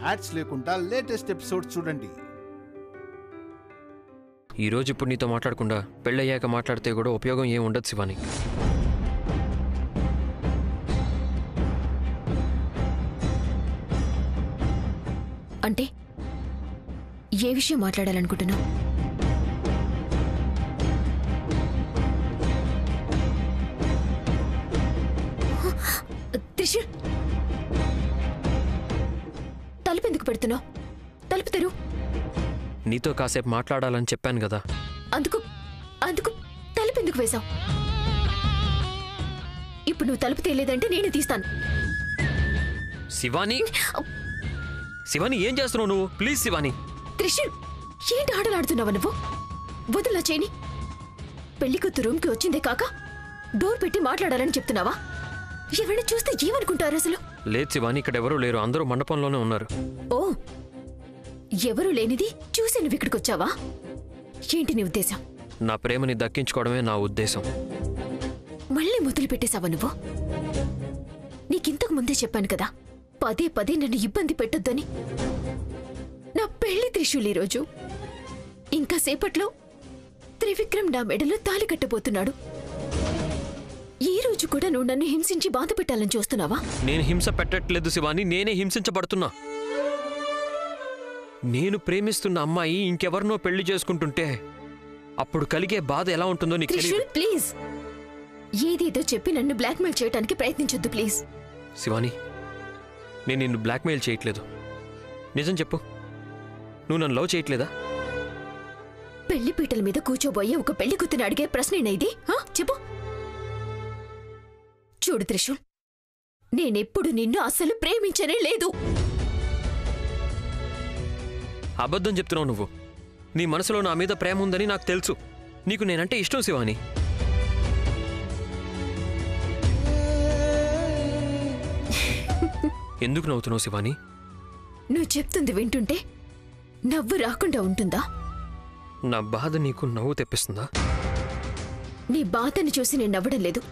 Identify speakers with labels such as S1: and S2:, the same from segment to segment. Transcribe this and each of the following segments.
S1: Ads లేకుండా latest episode చూడండి.
S2: ఈరోజు ఇప్పుడు నీతో మాట్లాడకుండా పెళ్ళయ్యాక మాట్లాడితే కూడా ఉపయోగం ఏం ఉండదు శివాని.
S3: అంటే ఏ విషయం మాట్లాడాలనుకుంటున్నావు? త్రిశూల్, తలుపు ఎందుకు పెడుతున్నావు? తలుపు తెరు.
S2: నీతో కాసేపు మాట్లాడాలని చెప్పాను కదా.
S3: అందుకు అందుకు తలుపు ఎందుకు వేశావు? ఇప్పుడు నువ్వు తలుపు తీయలేదంటే నేను తీస్తాను.
S2: శివాని, శివాని ఏం చేస్తున్నావు నువ్వు? ప్లీజ్ శివాని.
S3: త్రిశూల్, ఏంటి ఆటలాడుతున్నావు నువ్వు? వదిలా చేయని. పెళ్లి కూతురు రూమ్కి వచ్చిందే కాక డోర్ పెట్టి మాట్లాడాలని చెప్తున్నావా? ఎవరిని చూస్తే ఏమనుకుంటారు అసలు?
S2: లేదు శివాని, ఇక్కడ ఎవరూ లేరు, అందరూ మండపంలోనే ఉన్నారు.
S3: ఓ, ఎవరూ లేనిది చూసి నువ్వు ఇక్కడికి వచ్చావా? ఏంటి నీ ఉద్దేశం?
S2: నా ప్రేమని దక్కించుకోవడమే నా ఉద్దేశం.
S3: మళ్ళీ మొదలు పెట్టేశావా నువ్వు? నీకింతకు ముందే చెప్పాను కదా, పదే పదే నన్ను ఇబ్బంది పెట్టొద్దని. నా పెళ్లి త్రిశూల్ ఈరోజు. ఇంకా సేపట్లో త్రివిక్రమ్ నా మెడలో తాళి కట్టబోతున్నాడు. ఈ రోజు కూడా నువ్వు నన్ను హింసించి బాధ పెట్టాలని చూస్తున్నావా?
S2: నేను హింస పెట్టట్లేదు శివాని, నేనే హింసించబడుతున్నా. నేను ప్రేమిస్తున్న అమ్మాయి ఇంకెవరినో పెళ్లి చేసుకుంటుంటే అప్పుడు కలిగే బాధ ఎలా ఉంటుందో నీకు తెలియదు.
S3: త్రిశూల్, ప్లీజ్ ఏదేదో చెప్పి నన్ను బ్లాక్మెయిల్ చేయడానికి ప్రయత్నించొద్దు ప్లీజ్.
S2: శివాని, నేను నిన్ను బ్లాక్మెయిల్ చేయట్లేదు. నిజం చెప్పు, నువ్వు నన్ను లవ్ చేయట్లేదా?
S3: పెళ్లి పీటల మీద కూర్చోబోయే ఒక పెళ్లి కూతుని అడిగే ప్రశ్నేనా ఇది? చెప్పు. చూడు త్రిశూల్, నేనెప్పుడు నిన్ను అస్సలు ప్రేమించనే లేదు.
S2: అబద్ధం చెప్తున్నావు నువ్వు. నీ మనసులో నా మీద ప్రేమ ఉందని నాకు తెలుసు. నీకు నేనంటే ఇష్టం శివాని. ఎందుకు నవ్వుతున్నావు శివాని?
S3: నువ్వు చెప్తుంది వింటుంటే నవ్వు రాకుండా ఉంటుందా?
S2: నా బాధ నీకు నవ్వు తెప్పిస్తుందా?
S3: నీ బాధని చూసి నేను నవ్వడం లేదు.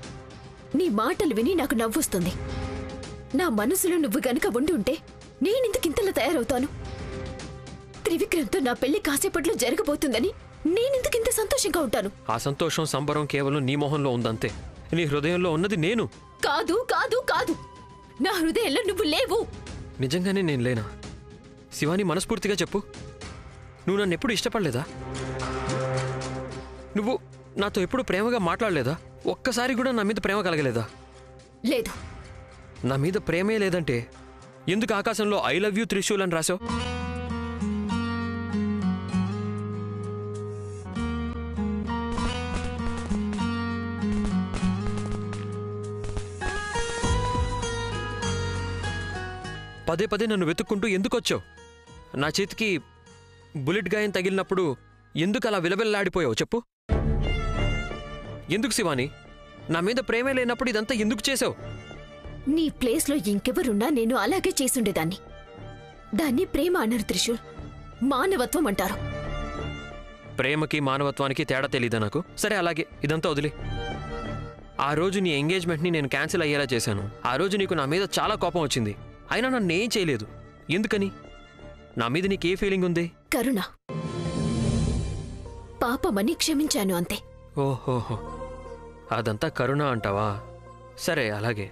S3: నీ మాటలు విని నాకు నవ్వొస్తుంది. నా మనసులో నువ్వు గనక ఉండి ఉంటే నేనెందుకింతలా తయారవుతాను? త్రివిక్రమ్తో నా పెళ్లి కాసేపట్లో జరగబోతుందని నేనెందుకింత సంతోషంగా ఉంటాను?
S2: ఆ సంతోషం సంబరం కేవలం నీ మొహంలో ఉందంతే. నీ హృదయంలో ఉన్నది నేను.
S3: కాదు కాదు కాదు, నా హృదయంలో నువ్వు లేవు.
S2: నిజంగానే నేను లేనా? శివాని, మనస్ఫూర్తిగా చెప్పు, నువ్వు నన్ను ఎప్పుడు ఇష్టపడలేదా? నువ్వు నాతో ఎప్పుడు ప్రేమగా మాట్లాడలేదా? ఒక్కసారి కూడా నా మీద ప్రేమ కలగలేదా?
S3: లేదు.
S2: నా మీద ప్రేమే లేదంటే ఎందుకు ఆకాశంలో ఐ లవ్ యూ త్రిశూల్ అని రాసావు? పదే పదే నన్ను వెతుక్కుంటూ ఎందుకు వచ్చావు? నా చేతికి బుల్లెట్ గాయం తగిలినప్పుడు ఎందుకు అలా విలవిల్లాడిపోయావు చెప్పు? ఎందుకు శివాని? నా మీద ప్రేమే లేనప్పుడు ఇదంతా ఎందుకు చేసావు?
S3: నీ ప్లేస్లో ఇంకెవరున్నా నేను అలాగే చేసుండేదాన్ని. దాన్ని ప్రేమ అనరు త్రిశూల్, మానవత్వం అంటారు.
S2: ప్రేమకి మానవత్వానికి తేడా తెలీదా నాకు? సరే, అలాగే ఇదంతా వదిలే. ఆ రోజు నీ ఎంగేజ్మెంట్ని నేను క్యాన్సిల్ అయ్యేలా చేశాను. ఆ రోజు నీకు నా మీద చాలా కోపం వచ్చింది. అయినా నన్ను ఏం చేయలేదు. ఎందుకని? నా మీద నీకే ఫీలింగ్ ఉంది?
S3: కరుణ. పాపమని క్షమించాను అంతే.
S2: ఓహోహో, అదంతా కరుణ అంటావా? సరే, అలాగే.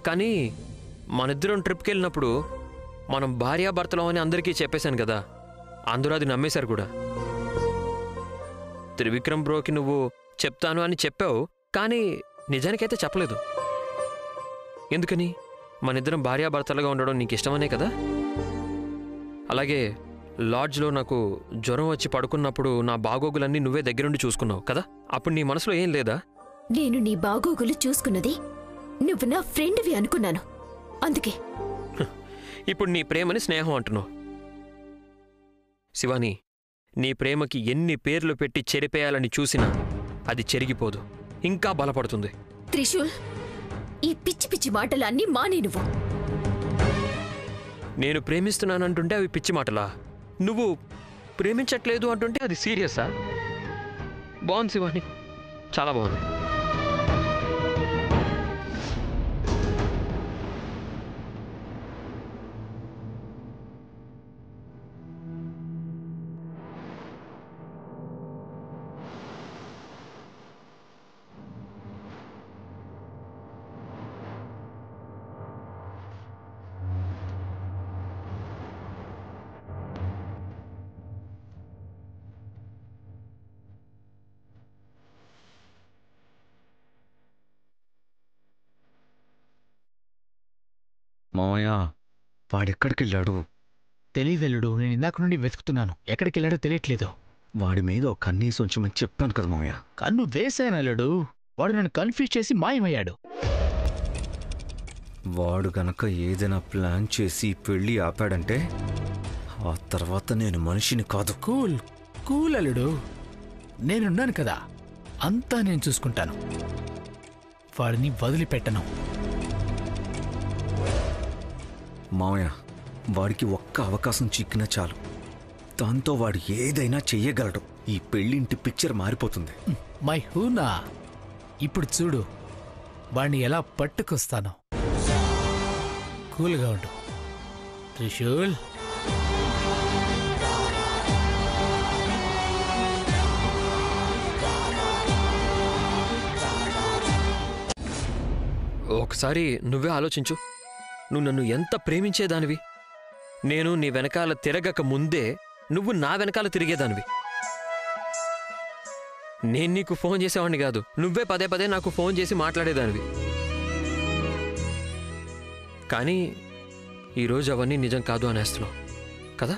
S2: కానీ మనిద్దరం ట్రిప్కి వెళ్ళినప్పుడు మనం భార్యాభర్తలం అని అందరికీ చెప్పేశాను కదా, అందరూ అది నమ్మేశారు కూడా. త్రివిక్రమ్ బ్రోకి నువ్వు చెప్తాను అని చెప్పావు, కానీ నిజానికైతే చెప్పలేదు. ఎందుకని? మనిద్దరం భార్యాభర్తలుగా ఉండడం నీకు ఇష్టమనే కదా. అలాగే లాడ్జ్లో నాకు జ్వరం వచ్చి పడుకున్నప్పుడు నా బాగోగులన్నీ నువ్వే దగ్గరుండి చూసుకున్నావు కదా. అప్పుడు నీ మనసులో ఏం లేదా?
S3: నేను నీ బాగోగులు చూసుకున్నది నువ్వు నా ఫ్రెండ్వి అనుకున్నాను, అందుకే.
S2: ఇప్పుడు నీ ప్రేమని స్నేహం అంటున్నావు. శివాని, నీ ప్రేమకి ఎన్ని పేర్లు పెట్టి చెరిపేయాలని చూసినా అది చెరిగిపోదు, ఇంకా బలపడుతుంది.
S3: త్రిశూల్, ఈ పిచ్చి పిచ్చి మాటలు అన్నీ మానే నువ్వు.
S2: నేను ప్రేమిస్తున్నానంటుంటే అవి పిచ్చి మాటలా? నువ్వు ప్రేమించట్లేదు అంటుంటే అది సీరియసా? బాగుంది శివాని, చాలా బాగుంది.
S4: మామయ్య వాడెక్కడికెళ్ళాడు?
S5: తెలియదల్లుడు, నేను ఇందాక నుండి వెతుకుతున్నాను. ఎక్కడికి వెళ్ళాడో తెలియట్లేదు.
S4: వాడి మీద ఒక కన్నీసి ఉంచమని చెప్పాను కదా మామయ్య.
S5: కన్ను వేసాను అల్లుడు. వాడు నన్ను కన్ఫ్యూజ్ చేసి మాయమయ్యాడు.
S4: వాడు గనక ఏదైనా ప్లాన్ చేసి పెళ్ళి ఆపాడంటే ఆ తర్వాత నేను మనిషిని కాదు.
S5: కూల్ కూల్ అల్లుడు, నేనున్నాను కదా, అంతా నేను చూసుకుంటాను. వాడిని వదిలిపెట్టను.
S4: మామయ్య వాడికి ఒక్క అవకాశం చిక్కినా చాలు, దాంతో వాడు ఏదైనా చెయ్యగలడు. ఈ పెళ్ళింటి పిక్చర్ మారిపోతుంది.
S5: మై హూనా, ఇప్పుడు చూడు వాడిని ఎలా పట్టుకొస్తాను. కూల్గా ఉండు త్రిశూల్.
S2: ఒకసారి నువ్వే ఆలోచించు. నువ్వు నన్ను ఎంత ప్రేమించేదానివి. నేను నీ వెనకాల తిరగక ముందే నువ్వు నా వెనకాల తిరిగేదానివి. నేను నీకు ఫోన్ చేసేవాడిని కాదు, నువ్వే పదే పదే నాకు ఫోన్ చేసి మాట్లాడేదానివి. కానీ ఈరోజు అవన్నీ నిజం కాదు అనేస్తున్నావు కదా?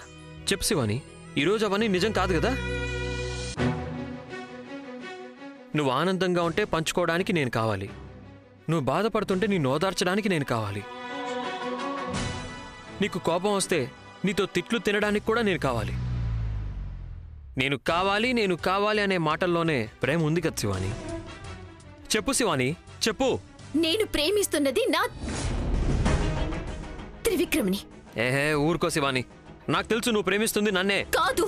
S2: చెప్పు శివాని, ఈరోజు అవన్నీ నిజం కాదు కదా? నువ్వు ఆనందంగా ఉంటే పంచుకోవడానికి నేను కావాలి, నువ్వు బాధపడుతుంటే నిన్ను ఓదార్చడానికి నేను కావాలి, నీకు కోపం వస్తే నీతో తిట్లు తినడానికి కూడా నేను కావాలి. నేను కావాలి అనే మాటల్లోనే ప్రేమ ఉంది కదా శివాని? చెప్పు శివాని, చెప్పు.
S3: నేను ప్రేమిస్తున్నది నా త్రివిక్రమ్ని.
S2: ఏహే ఊరుకో శివాని, నాకు తెలుసు నువ్వు ప్రేమిస్తుంది నన్నే.
S3: కాదు,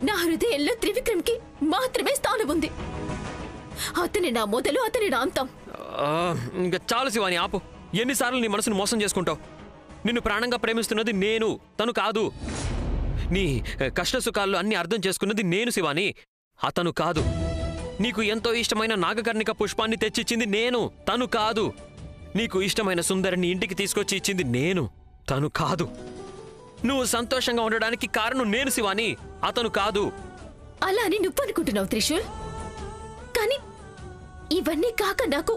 S3: నా హృదయంలో త్రివిక్రమ్కి మాత్రమే స్థానం ఉంది. అతని నా మొదలు, అతని నా అంతం.
S2: ఇంకా చాలు శివాని, ఆపు. ఎన్నిసార్లు నీ మనసును మోసం చేసుకుంటావు? నిన్ను ప్రాణంగా ప్రేమిస్తున్నది నేను, తను కాదు. నీ కష్టసుఖాల్లో అన్ని అర్థం చేసుకున్నది నేను శివాని, అతను కాదు. నీకు ఎంతో ఇష్టమైన నాగకర్ణిక పుష్పాన్ని తెచ్చిచ్చింది నేను, తను కాదు. నీకు ఇష్టమైన సుందరిని ఇంటికి తీసుకొచ్చి ఇచ్చింది నేను, తను కాదు. నువ్వు సంతోషంగా ఉండడానికి కారణం నేను శివాని, అతను కాదు.
S3: అలా అని నువ్వు అనుకుంటున్నావు త్రిశూల్. కానీ ఇవన్నీ కాక నాకు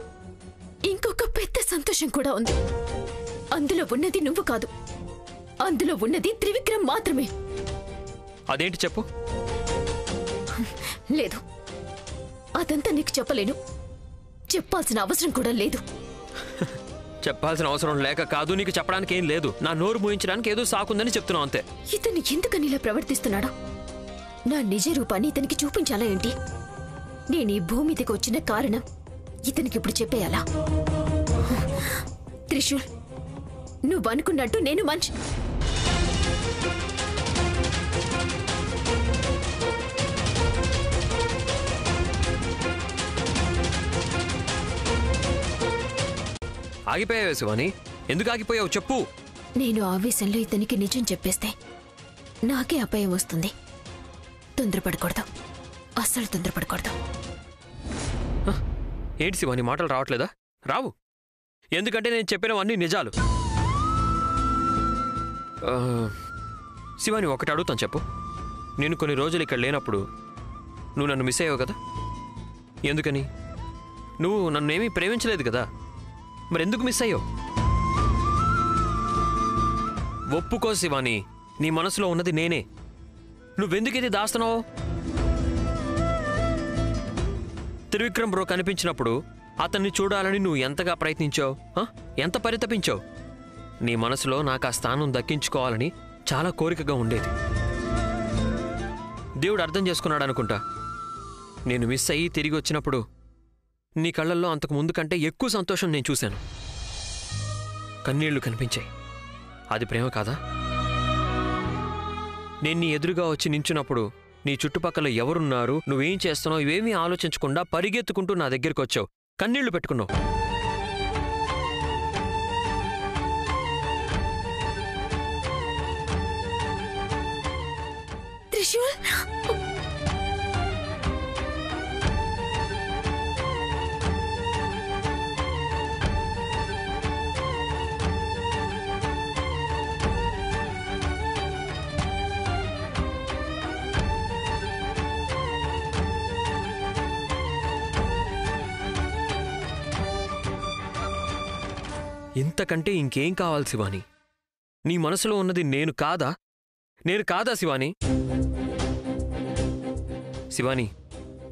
S3: ఇంకొక పెద్ద సంతోషం కూడా ఉంది. అందులో ఉన్నది నువ్వు కాదు, అందులో ఉన్నది త్రివిక్రమ్ మాత్రమే.
S2: అదేంటి చెప్పు.
S3: లేదు, అదంతా నీకు చెప్పలేను. చెప్పాల్సిన అవసరం కూడా లేదు.
S2: చెప్పాల్సిన అవసరం లేక కాదు, నీకు చెప్పడానికి ఏం లేదు. నా నోరు మూయించడానికి ఏదో సాకుందని చెప్తున్నావు అంతే.
S3: ఇతను ఎందుకని ఇలా ప్రవర్తిస్తున్నాడా? నా నిజ రూపాన్ని ఇతనికి చూపించాలా ఏంటి? నేను ఈ భూమి మీదకి వచ్చిన కారణం ఇతనికి ఇప్పుడు చెప్పేయాలా? త్రిశూల్, నువ్వు అనుకున్నట్టు నేను మంచి
S2: ఆగిపోయావే శివాని, ఎందుకు ఆగిపోయావు చెప్పు.
S3: నేను ఆవేశంలో ఇతనికి నిజం చెప్పేస్తే నాకే అపాయం వస్తుంది. తొందరపడకూడదు, అస్సలు తొందరపడకూడదు.
S2: ఏంటి శివాని, మాటలు రావట్లేదా? రావు. ఎందుకంటే నేను చెప్పినవన్నీ నిజాలు. శివాని, ఒకటి అడుగుతాను చెప్పు. నేను కొన్ని రోజులు ఇక్కడ లేనప్పుడు నువ్వు నన్ను మిస్ అయ్యావు కదా? ఎందుకని? నువ్వు నన్నేమీ ప్రేమించలేదు కదా, మరెందుకు మిస్ అయ్యావు? ఒప్పుకో శివాని, నీ మనసులో ఉన్నది నేనే. నువ్వెందుకు ఇది దాస్తున్నావు? త్రివిక్రమ్ బ్రో కనిపించినప్పుడు అతన్ని చూడాలని నువ్వు ఎంతగా ప్రయత్నించావు, ఎంత పరితపించావు. నీ మనసులో నాకు ఆ స్థానం దక్కించుకోవాలని చాలా కోరికగా ఉండేది. దేవుడు అర్థం చేసుకున్నాడు అనుకుంటా. నేను మిస్ అయ్యి తిరిగి వచ్చినప్పుడు నీ కళ్ళల్లో అంతకు ముందు కంటే ఎక్కువ సంతోషం నేను చూశాను. కన్నీళ్లు కనిపించాయి. అది ప్రేమ కాదా? నేను నీ ఎదురుగా వచ్చి నించున్నప్పుడు నీ చుట్టుపక్కల ఎవరున్నారు, నువ్వేం చేస్తున్నావు, ఇవేమీ ఆలోచించకుండా పరిగెత్తుకుంటూ నా దగ్గరికి వచ్చావు, కన్నీళ్లు పెట్టుకున్నావు.
S3: త్రిశూల్,
S2: ఇంతకంటే ఇంకేం కావాలి శివాని? నీ మనసులో ఉన్నది నేను కాదా? నేను కాదా శివాని? శివాని,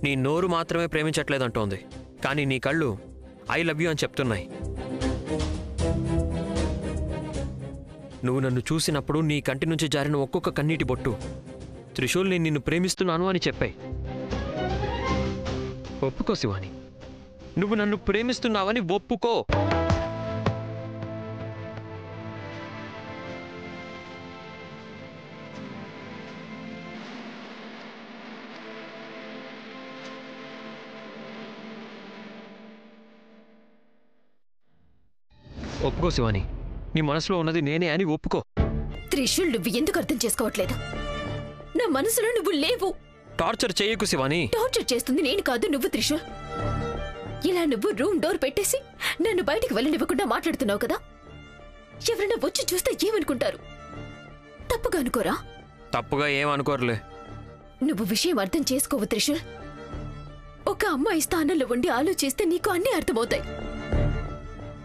S2: నీ నోరు మాత్రమే ప్రేమించట్లేదంటోంది, కానీ నీ కళ్ళు ఐ లవ్ యూ అని చెప్తున్నాయి. నువ్వు నన్ను చూసినప్పుడు నీ కంటి నుంచి జారిన ఒక్కొక్క కన్నీటి బొట్టు త్రిశూల్ నేను నిన్ను ప్రేమిస్తున్నాను అని చెప్పాయి. ఒప్పుకో శివాని, నువ్వు నన్ను ప్రేమిస్తున్నావని ఒప్పుకో. ఒప్పుకో శివాని, నీ మనసులో ఉన్నది నేనే అని ఒప్పుకో.
S3: త్రిశూల్, నువ్వు ఎందుకు అర్థం చేసుకోవట్లేదు? నా మనసులో నువ్వు లేవు.
S2: టార్చర్ చేయకు శివాని.
S3: టార్చర్ చేస్తుంది నేను కాదు, నువ్వు త్రిశూల్. ఇలా నువ్వు రూమ్ డోర్ పెట్టేసి నన్ను బయటికి వెళ్ళనివ్వకుండా మాట్లాడుతున్నావు కదా. ఎవరైనా వచ్చి చూస్తే ఏమనుకుంటారు? తప్పుగా అనుకోరా?
S2: తప్పుగా ఏమనుకోరులే.
S3: నువ్వు విషయం అర్థం చేసుకోవు త్రిశూల్. ఒక అమ్మాయి స్థానంలో ఉండి ఆలోచిస్తే నీకు అన్నీ అర్థమవుతాయి.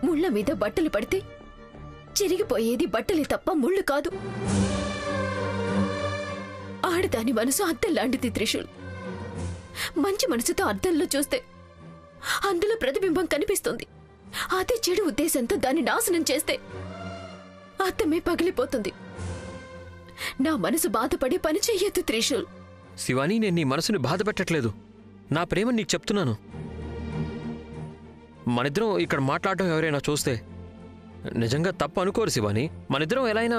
S3: ముళ్ళ మీద బట్టలు పడితే చిరిగిపోయేది బట్టలే తప్ప ముళ్ళు కాదు. ఆడదాని మనసు అద్దం లాంటిది త్రిశూల్. మంచి మనసుతో అద్దంలో చూస్తే అందులో ప్రతిబింబం కనిపిస్తుంది. అదే చెడు ఉద్దేశంతో దాన్ని నాశనం చేస్తే అద్దమే పగిలిపోతుంది. నా మనసు బాధపడి పని చెయ్యొద్దు త్రిశూల్.
S2: శివాని, నేను నీ మనసుని బాధ పెట్టట్లేదు. నా ప్రేమ నీకు చెప్తున్నాను. మనిద్దరం ఇక్కడ మాట్లాడటం ఎవరైనా చూస్తే నిజంగా తప్పు అనుకోరు శివాని. మనిద్దరం ఎలా అయినా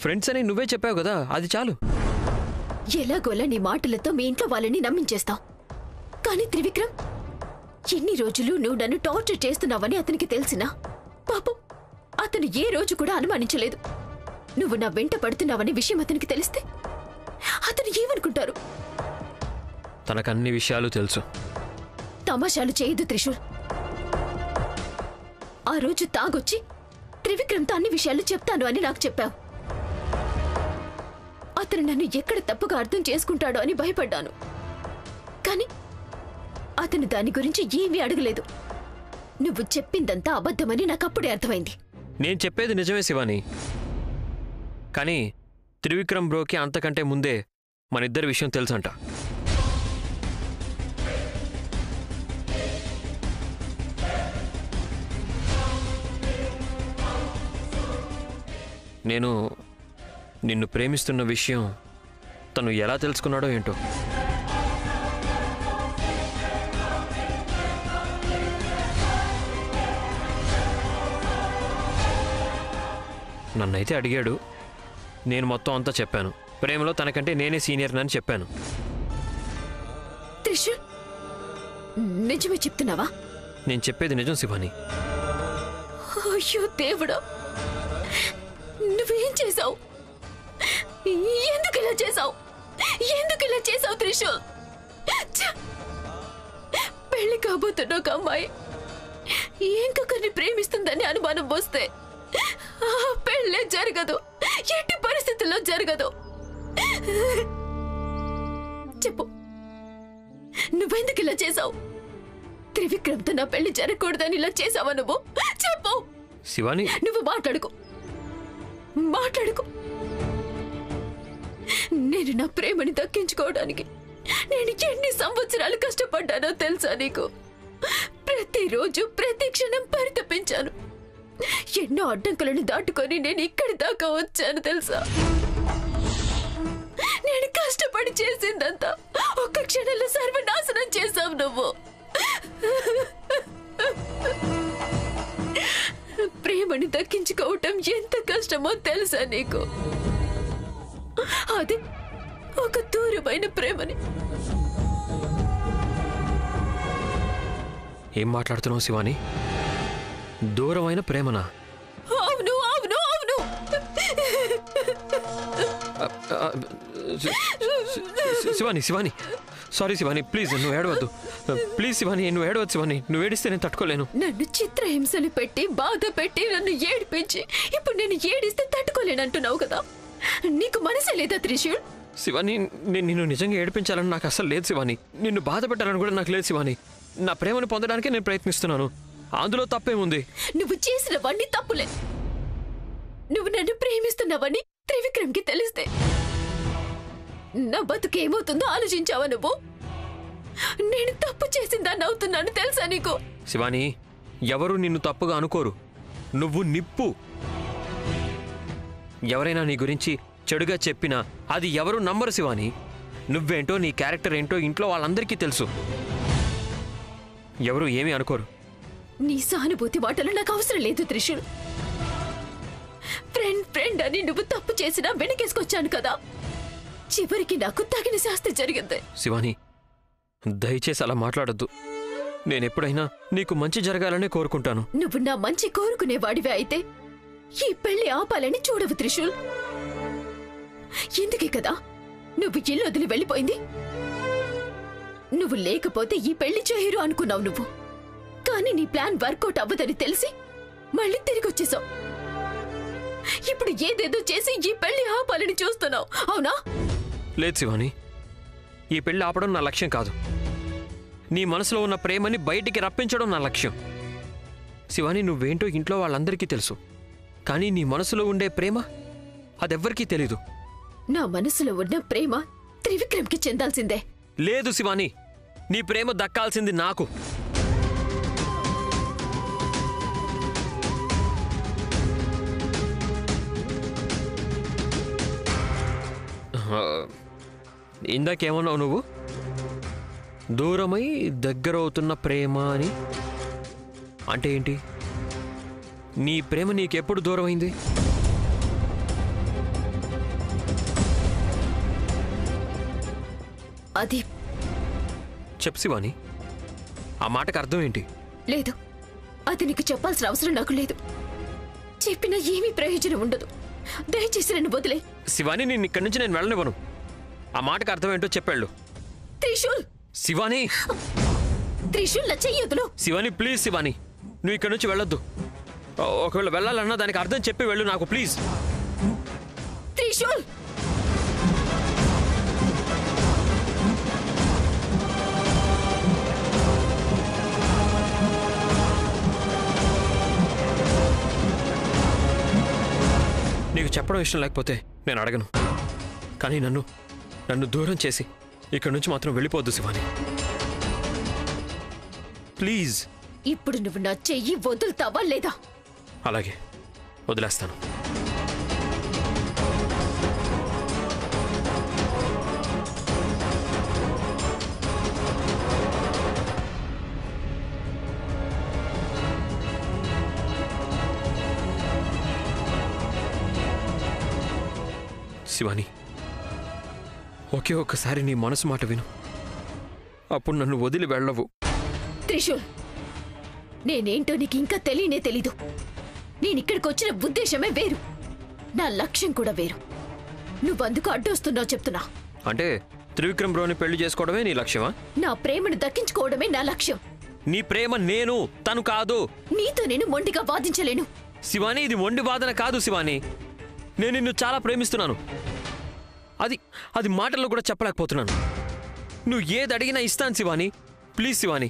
S2: ఫ్రెండ్స్ అని నువ్వే చెప్పావు కదా, అది చాలు.
S3: ఎలాగోలా నీ మాటలతో మీ ఇంట్లో వాళ్ళని నమ్మించేస్తావు. కానీ త్రివిక్రమ్, ఎన్ని రోజులు నువ్వు నన్ను టార్చర్ చేస్తున్నావని అతనికి తెలిసినా పాపం అతను ఏ రోజు కూడా అనుమానించలేదు. నువ్వు నా వెంట పడుతున్నావనే విషయం అతనికి తెలిస్తే అతను ఏమనుకుంటారు?
S2: తనకన్ని విషయాలు తెలుసు.
S3: తమాషాలు చేయదు త్రిశూల్. ఆ రోజు తాగొచ్చి త్రివిక్రమ్తో అన్ని విషయాలు చెప్తాను అని నాకు చెప్పావు. అతను నన్ను ఎక్కడ తప్పుగా అర్థం చేసుకుంటాడో అని భయపడ్డాను. కానీ అతను దాని గురించి ఏమీ అడగలేదు. నువ్వు చెప్పిందంతా అబద్ధమని నాకు అప్పుడే అర్థమైంది.
S2: నేను చెప్పేది నిజమే శివాని, కానీ త్రివిక్రమ్ బ్రోకి అంతకంటే ముందే మన ఇద్దరి విషయం తెలుసంట. నేను నిన్ను ప్రేమిస్తున్న విషయం తను ఎలా తెలుసుకున్నాడో ఏంటో. నన్నైతే అడిగాడు, నేను మొత్తం అంతా చెప్పాను. ప్రేమలో తనకంటే నేనే సీనియర్ అని చెప్పాను.
S3: త్రిశూల్, నిజమే చెప్తున్నావా?
S2: నేను చెప్పేది నిజం శివాని.
S3: అయ్యో దేవుడా, నువ్వేం చేశావు? ఎందుకు ఇలా చేశావు? ఎందుకు ఇలా చేశావు త్రిశూల్? పెళ్లి కాబోతున్న ఒక అమ్మాయి ఇంకొకరిని ప్రేమిస్తుందని అనుమానం వస్తే ఆ పెళ్ళే జరగదు, ఎట్టి పరిస్థితుల్లో జరగదు. చెప్పు, నువ్వెందుకు ఇలా చేశావు? త్రివిక్రమ్తో నా పెళ్లి జరగకూడదని ఇలా చేశావా నువ్వు? చెప్పు
S2: శివాని.
S3: నువ్వు మాట్లాడుకో. నేను నా ప్రేమని దక్కించుకోవడానికి నేను ఎన్ని సంవత్సరాలు కష్టపడ్డానో తెలుసా నీకు? ప్రతిరోజు ప్రతి క్షణం పరితపించాను. ఎన్నో అడ్డంకులను దాటుకొని నేను ఇక్కడి దాకా వచ్చాను తెలుసా? నేను కష్టపడి చేసిందంతా ఒక్క క్షణంలో సర్వనాశనం చేశావు నువ్వు. ప్రేమని దక్కించుకోవటం ఎంత కష్టమో తెలుసా నీకు? అది ఒక దూరమైన ప్రేమని.
S2: ఏం మాట్లాడుతున్నావు శివాని? దూరమైన ప్రేమనా?
S3: అవును అవును అవును.
S2: శివాని, శివాని, సారీ శివాని, ప్లీజ్ నువ్వు ఏడవద్దు. ప్లీజ్ శివాని, నువ్వు ఏడవద్దు శివాని. నువ్వు ఏడిస్తే నేను తట్టుకోలేను.
S3: నన్ను చిత్రహింసలు పెట్టి బాధ పెట్టి నన్ను ఏడిపించి ఇప్పుడు నేను ఏడిస్తే తట్టుకోలేనంటున్నావు కదా. నీకు మనసే లేదా త్రిశూల్?
S2: శివాని, నేను నిన్ను నిజంగా ఏడిపించాలని నాకు అసలు లేదు శివాని. నిన్ను బాధ పెట్టాలని కూడా నాకు లేదు శివాని. నా ప్రేమను పొందడానికే నేను ప్రయత్నిస్తున్నాను. అందులో తప్పేముంది?
S3: నువ్వు చేసినవన్నీ తప్పులే. నువ్వు నన్ను ప్రేమిస్తున్నావని త్రివిక్రమ్కి తెలిస్తే నా బతుకేమవుతుందో ఆలోచించావా నువ్వు? నేను తప్పు చేసిందాన్ని అవుతున్నాను తెలుసా నీకు?
S2: శివాని, ఎవరు నిన్ను తప్పుగా అనుకోరు. నువ్వు నిప్పు. ఎవరైనా నీ గురించి చెడుగా చెప్పినా అది ఎవరు నమ్మరు శివాని. నువ్వేంటో నీ క్యారెక్టర్ ఏంటో ఇంట్లో వాళ్ళందరికీ తెలుసు. ఎవరు ఏమీ అనుకోరు.
S3: నీ సానుభూతి మాటలు నాకు అవసరం లేదు త్రిశూల్. ఫ్రెండ్ అని నువ్వు తప్పు చేసినా వెనకేసుకొచ్చాను కదా. చివరికి నాకు తగిన శాస్తి జరిగింది.
S2: శివాని, దయచేసి అలా మాట్లాడొద్దు. నేనెప్పుడైనా నీకు మంచి జరగాలనే కోరుకుంటాను.
S3: నువ్వు నా మంచి కోరుకునేవాడివే అయితే ఈ పెళ్లి ఆపాలని చూడవు త్రిశూల్. ఎందుకే కదా నువ్వు ఇల్లు వదిలి వెళ్ళిపోయింది. నువ్వు లేకపోతే ఈ పెళ్లి చేయరు అనుకున్నావు నువ్వు. కానీ నీ ప్లాన్ వర్కౌట్ అవ్వదని తెలిసి మళ్ళీ తిరిగి వచ్చేసావు. ఇప్పుడు ఏదేదో చేసి ఈ పెళ్లి ఆపాలని చూస్తున్నావు, అవునా?
S2: లేదు శివాని, ఈ పెళ్లి ఆపడం నా లక్ష్యం కాదు. నీ మనసులో ఉన్న ప్రేమని బయటికి రప్పించడం నా లక్ష్యం. శివాని, నువ్వేంటో ఇంట్లో వాళ్ళందరికీ తెలుసు. కానీ నీ మనసులో ఉండే ప్రేమ అదెవ్వరికీ తెలీదు.
S3: నా మనసులో ఉన్న ప్రేమ త్రివిక్రమ్కి చెందాల్సిందే.
S2: లేదు శివాని, నీ ప్రేమ దక్కాల్సింది నాకు. ఇందాకేమన్నావు నువ్వు? దూరమై దగ్గరవుతున్న ప్రేమ అని అంటే ఏంటి? నీ ప్రేమ నీకెప్పుడు దూరమైంది?
S3: అది
S2: చెప్పు శివాని, ఆ మాటకు అర్థం ఏంటి?
S3: లేదు, అది నీకు చెప్పాల్సిన అవసరం నాకు లేదు. చెప్పినా ఏమీ ప్రయోజనం ఉండదు. దయచేసి నన్ను వదిలే.
S2: శివాని, నేను ఇక్కడి నుంచి నేను వెళ్ళనివ్వను. ఆ మాటకు అర్థం ఏంటో చెప్పాళ్ళు.
S3: త్రిశూల్!
S2: శివాని,
S3: త్రిశూల్ నా చెయ్యొద్దులు.
S2: శివాని ప్లీజ్. శివాని, నువ్వు ఇక్కడి నుంచి వెళ్ళొద్దు. ఒకవేళ వెళ్ళాలన్నా దానికి అర్థం చెప్పి వెళ్ళు నాకు, ప్లీజ్.
S3: త్రిశూల్!
S2: నీకు చెప్పడం ఇష్టం లేకపోతే నేను అడగను. కానీ నన్ను దూరం చేసి ఇక్కడి నుంచి మాత్రం వెళ్ళిపోద్దు శివాని, ప్లీజ్.
S3: ఇప్పుడు నువ్వు నా చెయ్యి వదులుతావా లేదా?
S2: అలాగే, వదిలేస్తాను. శివాని, ఒకే ఒక్కసారి నీ మనసు మాట విను. అప్పుడు నన్ను వదిలి వెళ్ళవు.
S3: త్రిశూల్, నేనేంటో నీకు ఇంకా తెలియనే తెలీదు. నేనిక్కడికి వచ్చిన ఉద్దేశమే వేరు, నా లక్ష్యం కూడా వేరు. నువ్వందుకు అడ్డొస్తున్నావు చెప్తున్నా.
S2: అంటే త్రివిక్రమ్ బ్రోని పెళ్లి చేసుకోవడమే నీ లక్ష్యమా?
S3: నా ప్రేమను దక్కించుకోవడమే నా లక్ష్యం.
S2: నీ ప్రేమ నేను, తను కాదు.
S3: నీతో నేను మొండిగా వాదించలేను.
S2: శివాని, ఇది మొండి వాదన కాదు శివాని. నేను నిన్ను చాలా ప్రేమిస్తున్నాను. అది మాటల్లో కూడా చెప్పలేకపోతున్నాను. నువ్వు ఏది అడిగినా ఇస్తాను శివాని. ప్లీజ్ శివాని,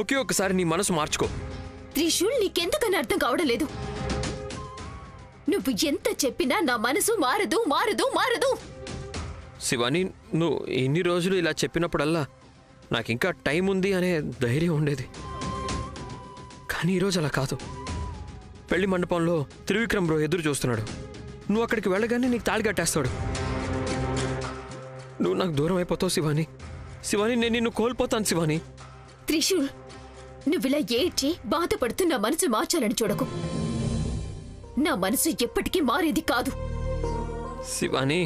S2: ఒకే ఒక్కసారి నీ మనసు మార్చుకో.
S3: త్రిశూల్, నీకెందుకని అర్థం కావడం లేదు. నువ్వు ఎంత చెప్పినా నా మనసు మారదు మారదు మారదు.
S2: శివాని, నువ్వు ఇన్ని రోజులు ఇలా చెప్పినప్పుడల్లా నాకింకా టైం ఉంది అనే ధైర్యం ఉండేది. కానీ ఈరోజు అలా కాదు. పెళ్లి మండపంలో త్రివిక్రమ్ బ్రో ఎదురు చూస్తున్నాడు. నువ్వు అక్కడికి వెళ్ళగానే నీకు తాళి కట్టేస్తాడు. నువ్వు నాకు దూరం అయిపోతావు శివాని. శివాని, నేను నిన్ను కోల్పోతాను శివాని.
S3: త్రిశూల్, నువ్విలా ఏడ్చి బాధపడుతూ నా మనసు మార్చాలని చూడకు. నా మనసు ఎప్పటికీ మారేది కాదు.
S2: శివాని,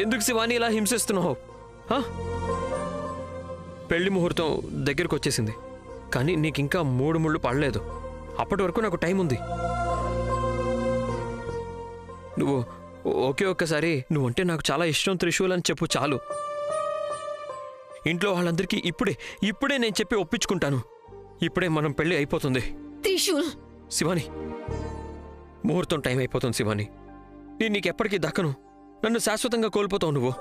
S2: ఎందుకు శివాని ఇలా హింసిస్తున్నావు? పెళ్లి ముహూర్తం దగ్గరకు వచ్చేసింది. కానీ నీకింకా 3 ముళ్ళు పడలేదు. అప్పటి వరకు నాకు టైం ఉంది. నువ్వు ఒకే ఒక్కసారి నువ్వంటే నాకు చాలా ఇష్టం త్రిశూల్ అని చెప్పు చాలు. ఇంట్లో వాళ్ళందరికీ ఇప్పుడే నేను చెప్పి ఒప్పించుకుంటాను. ఇప్పుడే మనం పెళ్లి అయిపోతుంది.
S3: త్రిశూల్!
S2: శివాని, ముహూర్తం టైం అయిపోతుంది శివాని. నేను నీకెప్పటికీ దక్కను. నన్ను శాశ్వతంగా కోల్పోతావు నువ్వు.